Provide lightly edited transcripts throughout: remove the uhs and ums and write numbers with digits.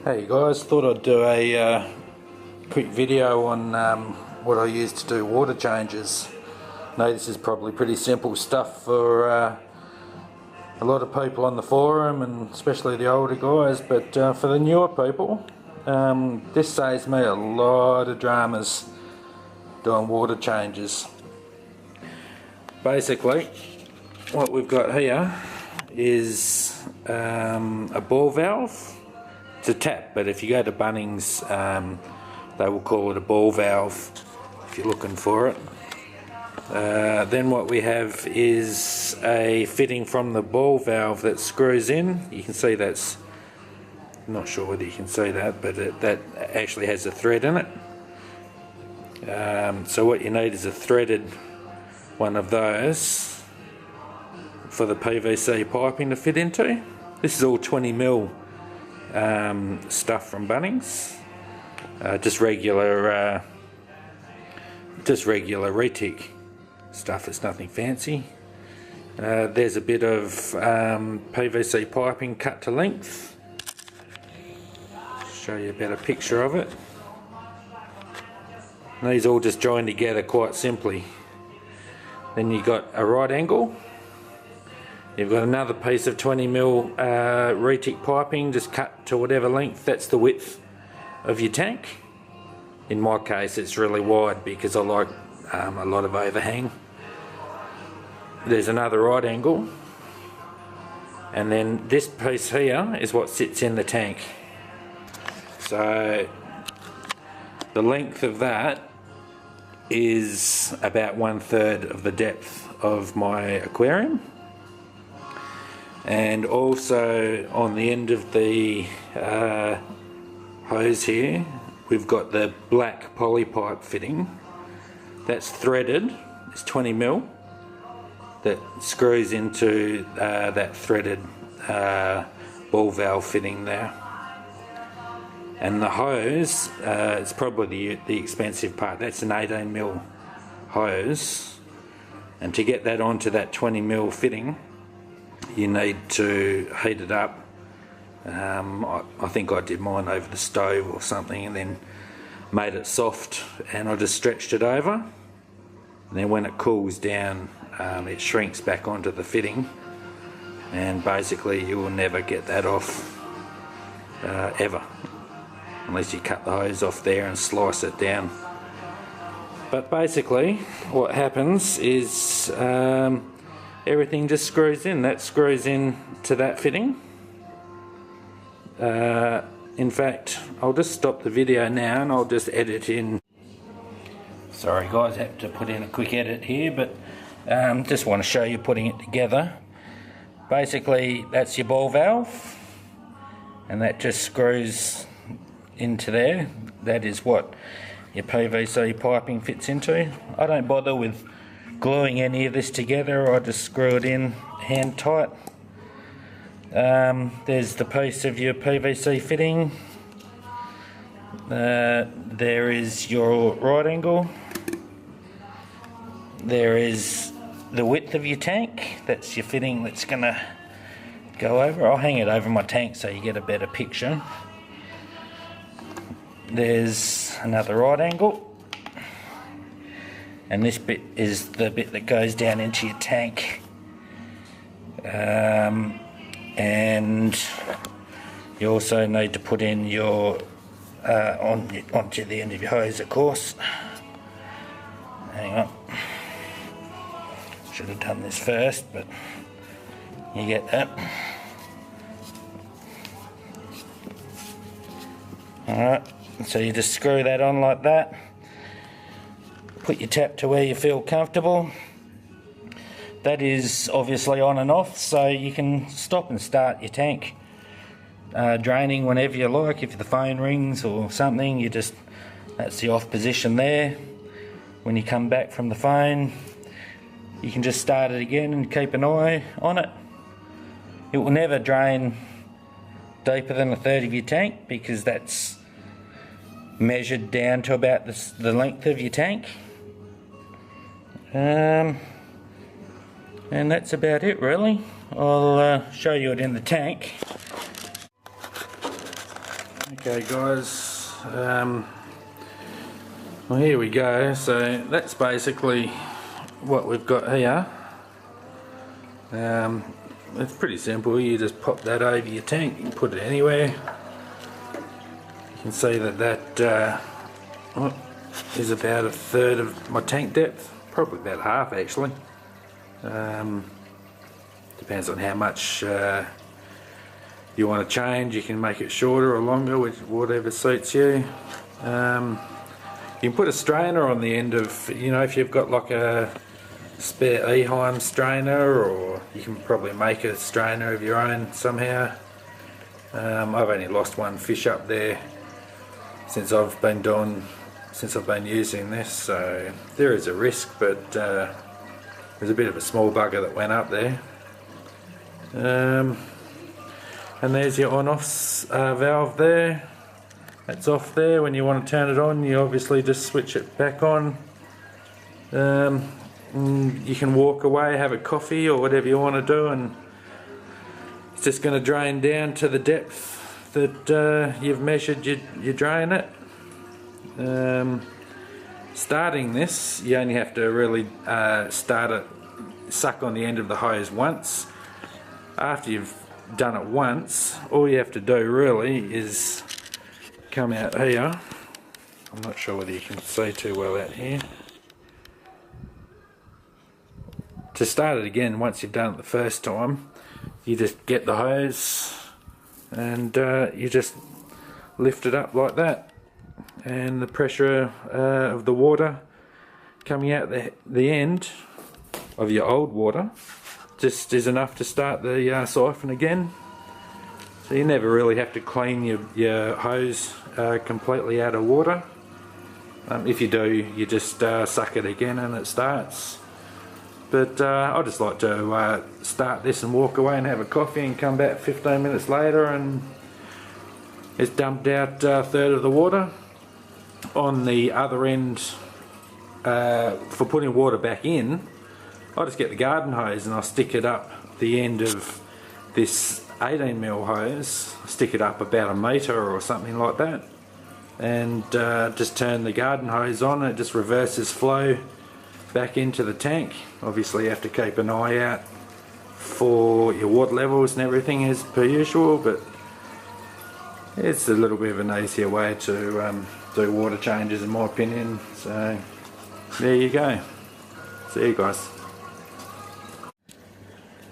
Hey guys, thought I'd do a quick video on what I use to do water changes. Now this is probably pretty simple stuff for a lot of people on the forum, and especially the older guys, but for the newer people, this saves me a lot of dramas doing water changes. Basically what we've got here is a ball valve. It's a tap, but if you go to Bunnings, they will call it a ball valve if you're looking for it. Then what we have is a fitting from the ball valve that screws in. You can see that's, not sure whether you can see that, but that actually has a thread in it. So what you need is a threaded one of those for the PVC piping to fit into. This is all 20mm stuff from Bunnings, just regular retic stuff. It's nothing fancy. There's a bit of PVC piping cut to length. Show you a better picture of it. And these all just join together quite simply. Then you've got a right angle. You've got another piece of 20mm retic piping, just cut to whatever length. That's the width of your tank. In my case it's really wide because I like a lot of overhang. There's another right angle, and then this piece here is what sits in the tank. So the length of that is about 1/3 of the depth of my aquarium. And also on the end of the hose here, we've got the black poly pipe fitting that's threaded. It's 20mm that screws into that threaded ball valve fitting there. And the hose, it's probably the expensive part. That's an 18mm hose, and to get that onto that 20mm fitting, you need to heat it up. I think I did mine over the stove or something, and then made it soft, and I just stretched it over, and then when it cools down, it shrinks back onto the fitting, and basically you will never get that off ever, unless you cut the hose off there and slice it down. But basically what happens is everything just screws in. That screws in to that fitting. In fact, I'll just stop the video now and I'll just edit in. Sorry guys, I have to put in a quick edit here, but just want to show you putting it together. Basically that's your ball valve, and that just screws into there. That is what your PVC piping fits into. I don't bother with gluing any of this together, I just screw it in hand tight. There's the piece of your PVC fitting. There is your right angle. There is the width of your tank. That's your fitting that's gonna go over. I'll hang it over my tank so you get a better picture. There's another right angle. And this bit is the bit that goes down into your tank. And you also need to put in your onto the end of your hose, of course. Hang on, should have done this first, but you get that. Alright, so you just screw that on like that. Put your tap to where you feel comfortable. That is obviously on and off, so you can stop and start your tank draining whenever you like. If the phone rings or something, you just, that's the off position there. When you come back from the phone, you can just start it again and keep an eye on it. It will never drain deeper than 1/3 of your tank, because that's measured down to about the length of your tank. And that's about it really. I'll show you it in the tank. Okay guys, well here we go. So that's basically what we've got here. It's pretty simple. You just pop that over your tank. You can put it anywhere. You can see that is about a third of my tank depth, probably about half actually. Depends on how much you want to change. You can make it shorter or longer, whatever suits you. You can put a strainer on the end of, you know, if you've got like a spare Eheim strainer, or you can probably make a strainer of your own somehow. I've only lost one fish up there since I've been using this, so there is a risk, but there's a bit of a small bugger that went up there. And there's your on-off valve there. That's off there. When you want to turn it on, you obviously just switch it back on. You can walk away, have a coffee or whatever you want to do, and it's just going to drain down to the depth that you've measured you drain it. Starting this, you only have to really suck on the end of the hose once. After you've done it once, all you have to do really is come out here. I'm not sure whether you can see too well out here. To start it again, once you've done it the first time, you just get the hose and you just lift it up like that, and the pressure of the water coming out the end of your old water just is enough to start the siphon again. So you never really have to clean your hose completely out of water. If you do, you just suck it again and it starts. But I just like to start this and walk away and have a coffee and come back 15 minutes later and it's dumped out a third of the water. On the other end, for putting water back in, I just get the garden hose and I'll stick it up the end of this 18mm hose, stick it up about 1 metre or something like that, and just turn the garden hose on. It just reverses flow back into the tank. Obviously you have to keep an eye out for your water levels and everything as per usual, but it's a little bit of an easier way to do water changes in my opinion. So there you go. See you guys.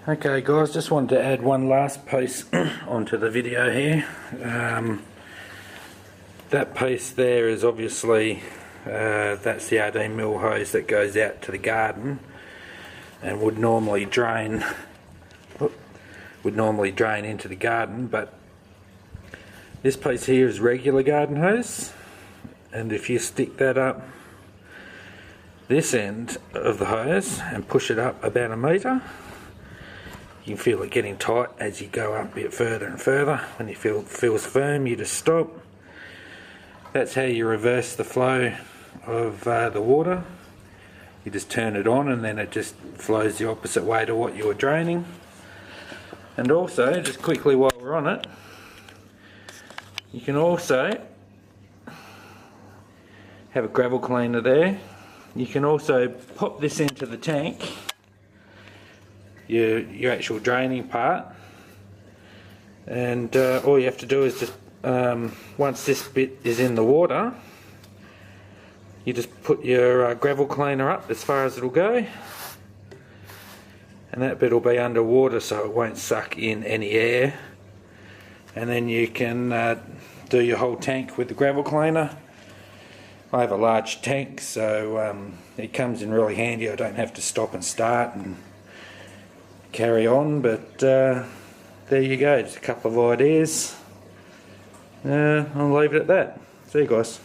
Okay guys, just wanted to add one last piece onto the video here. That piece there is obviously that's the 18mm hose that goes out to the garden and would normally drain into the garden, but this piece here is regular garden hose, and if you stick that up this end of the hose and push it up about 1 metre, you can feel it getting tight as you go up a bit further and further. When you feel it feels firm, you just stop. That's how you reverse the flow of the water. You just turn it on and then it just flows the opposite way to what you're draining. And also, just quickly while we're on it, you can also have a gravel cleaner there. You can also pop this into the tank, your actual draining part, and all you have to do is just once this bit is in the water, you just put your gravel cleaner up as far as it'll go, and that bit will be underwater so it won't suck in any air, and then you can do your whole tank with the gravel cleaner. I have a large tank, so it comes in really handy. I don't have to stop and start and carry on, but there you go, just a couple of ideas. I'll leave it at that. See you guys.